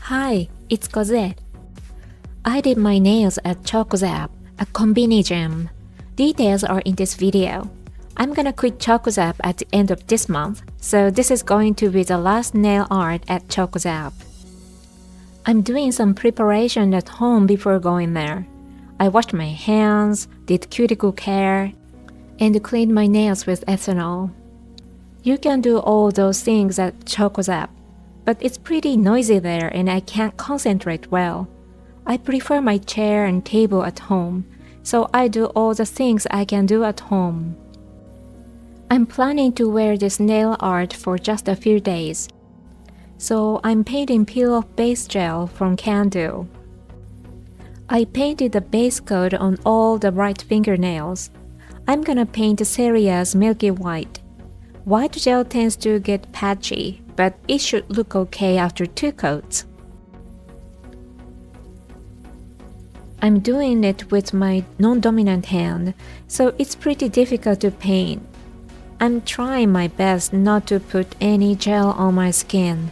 Hi, it's Kozue. I did my nails at Choco ZAP, a combini gym. Details are in this video. I'm gonna quit Choco ZAP at the end of this month, so this is going to be the last nail art at Choco ZAP. I'm doing some preparation at home before going there. I washed my hands, did cuticle care, and cleaned my nails with ethanol. You can do all those things at Choco ZAP, but it's pretty noisy there and I can't concentrate well. I prefer my chair and table at home, so I do all the things I can do at home. I'm planning to wear this nail art for just a few days, so I'm painting peel-off base gel from CanDo. I painted the base coat on all the right fingernails. I'm gonna paint Seria's milky white. White gel tends to get patchy, but it should look okay after 2 coats. I'm doing it with my non-dominant hand, so it's pretty difficult to paint. I'm trying my best not to put any gel on my skin.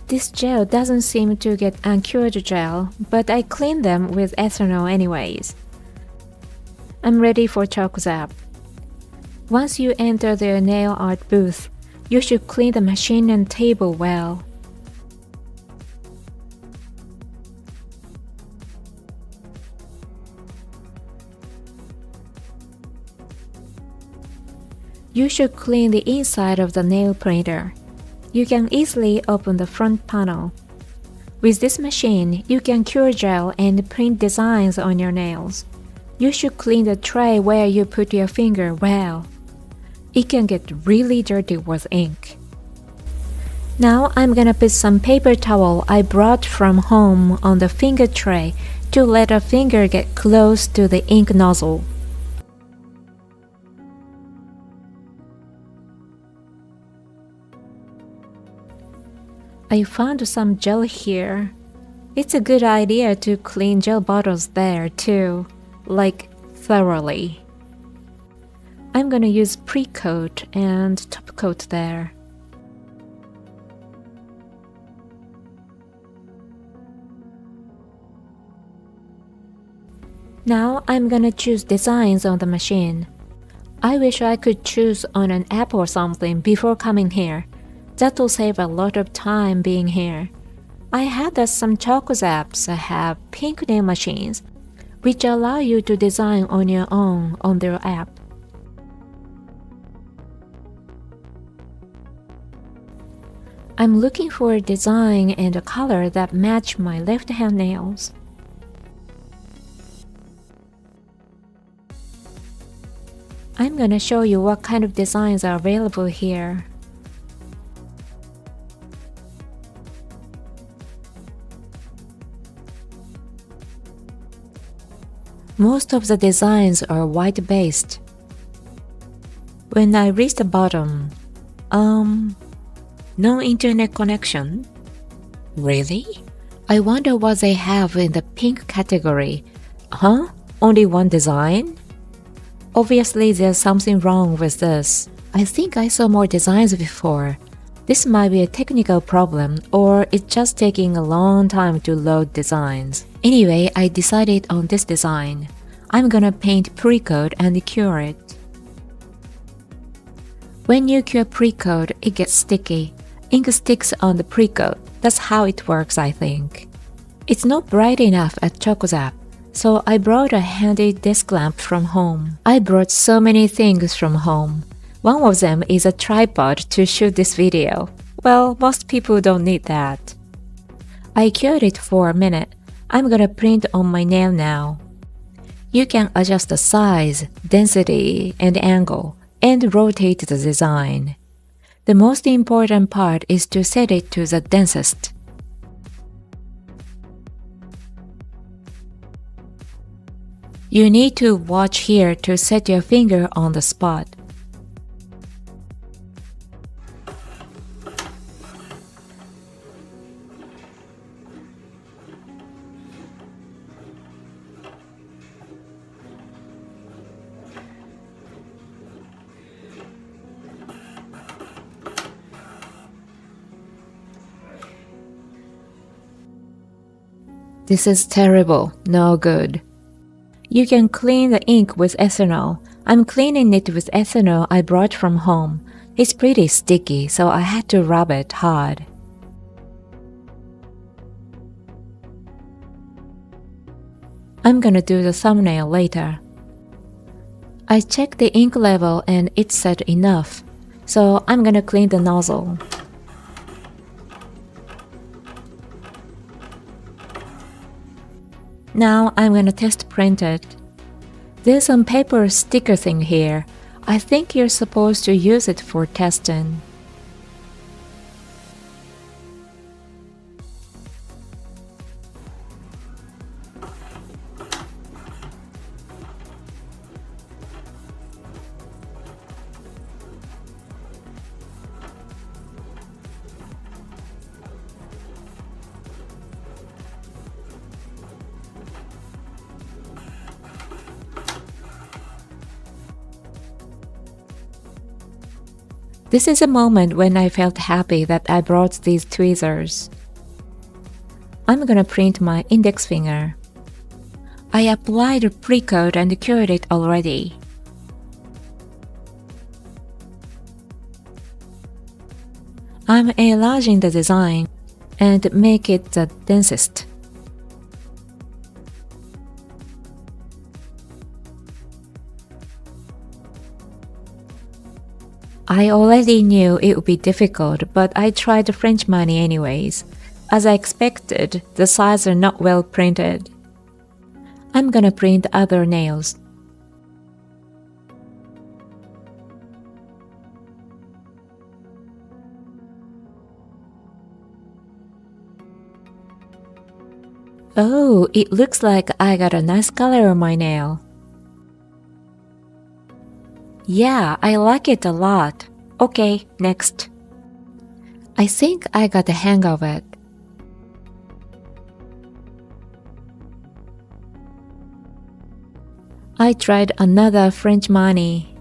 This gel doesn't seem to get uncured gel, but I clean them with ethanol anyways. I'm ready for Choco ZAP. Once you enter the nail art booth, you should clean the machine and table well. You should clean the inside of the nail printer. You can easily open the front panel. With this machine, you can cure gel and print designs on your nails. You should clean the tray where you put your finger well. It can get really dirty with ink. Now I'm gonna put some paper towel I brought from home on the finger tray to let a finger get close to the ink nozzle. I found some gel here. It's a good idea to clean gel bottles there too, like thoroughly. I'm gonna use pre-coat and top coat there. Now I'm gonna choose designs on the machine. I wish I could choose on an app or something before coming here. That'll save a lot of time being here. I heard that some Choco ZAPs have pink nail machines, which allow you to design on your own on their app. I'm looking for a design and a color that match my left-hand nails. I'm gonna show you what kind of designs are available here. Most of the designs are white-based. When I reach the bottom, no internet connection? Really? I wonder what they have in the pink category. Huh? Only one design? Obviously there's something wrong with this. I think I saw more designs before. This might be a technical problem, or it's just taking a long time to load designs. Anyway, I decided on this design. I'm gonna paint pre-coat and cure it. When you cure pre-coat, it gets sticky. Ink sticks on the pre-coat. That's how it works, I think. It's not bright enough at Choco ZAP, so I brought a handy desk lamp from home. I brought so many things from home. One of them is a tripod to shoot this video. Well, most people don't need that. I cured it for a minute. I'm gonna print on my nail now. You can adjust the size, density, and angle, and rotate the design. The most important part is to set it to the densest. You need to watch here to set your finger on the spot. This is terrible, no good. You can clean the ink with ethanol. I'm cleaning it with ethanol I brought from home. It's pretty sticky, so I had to rub it hard. I'm gonna do the thumbnail later. I checked the ink level and it said enough, so I'm gonna clean the nozzle. Now I'm gonna test print it. There's some paper sticker thing here. I think you're supposed to use it for testing. This is a moment when I felt happy that I brought these tweezers. I'm gonna print my index finger. I applied a pre-coat and cured it already. I'm enlarging the design and make it the densest. I already knew it would be difficult, but I tried the French money anyways. As I expected, the sides are not well printed. I'm gonna print other nails. Oh, it looks like I got a nice color on my nail. Yeah, I like it a lot. Okay, next. I think I got the hang of it. I tried another French money.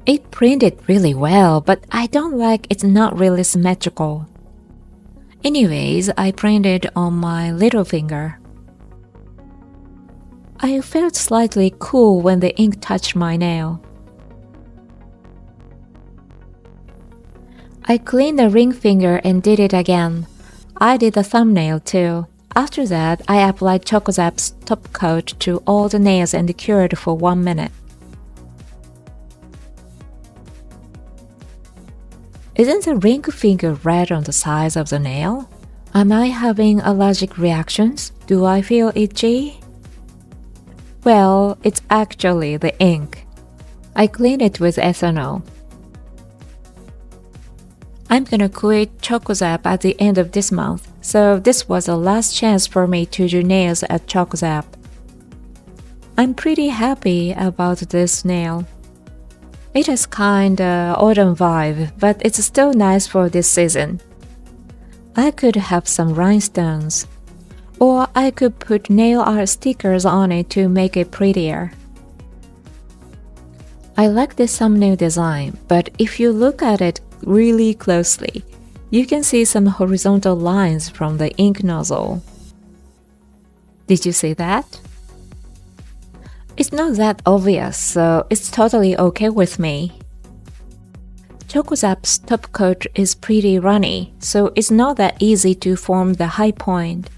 It printed really well, but I don't like it's not really symmetrical. Anyways, I printed on my little finger. I felt slightly cool when the ink touched my nail. I cleaned the ring finger and did it again. I did the thumbnail too. After that, I applied chocoZAP's top coat to all the nails and cured for 1 minute. Isn't the ring finger red on the sides of the nail? Am I having allergic reactions? Do I feel itchy? Well, it's actually the ink. I cleaned it with ethanol. I'm gonna quit Choco ZAP at the end of this month, so this was the last chance for me to do nails at Choco ZAP. I'm pretty happy about this nail. It has kinda autumn vibe, but it's still nice for this season. I could have some rhinestones, or I could put nail art stickers on it to make it prettier. I like this thumbnail design, but if you look at it really closely, you can see some horizontal lines from the ink nozzle. Did you see that? It's not that obvious, so it's totally okay with me. chocoZAP's top coat is pretty runny, so it's not that easy to form the high point.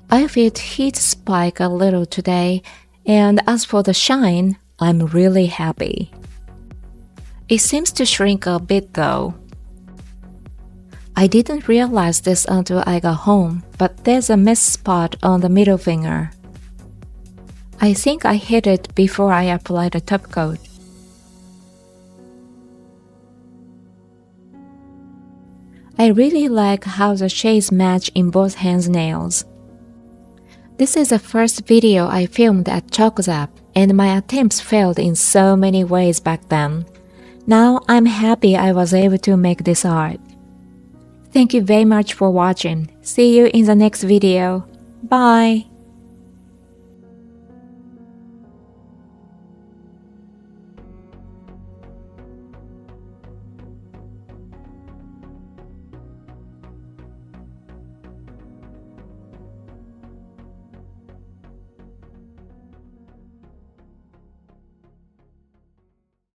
I felt heat spike a little today, and as for the shine, I'm really happy. It seems to shrink a bit though. I didn't realize this until I got home, but there's a mess spot on the middle finger. I think I hit it before I applied the top coat. I really like how the shades match in both hands' nails. This is the first video I filmed at chocoZAP, and my attempts failed in so many ways back then. Now I'm happy I was able to make this art. Thank you very much for watching. See you in the next video. Bye!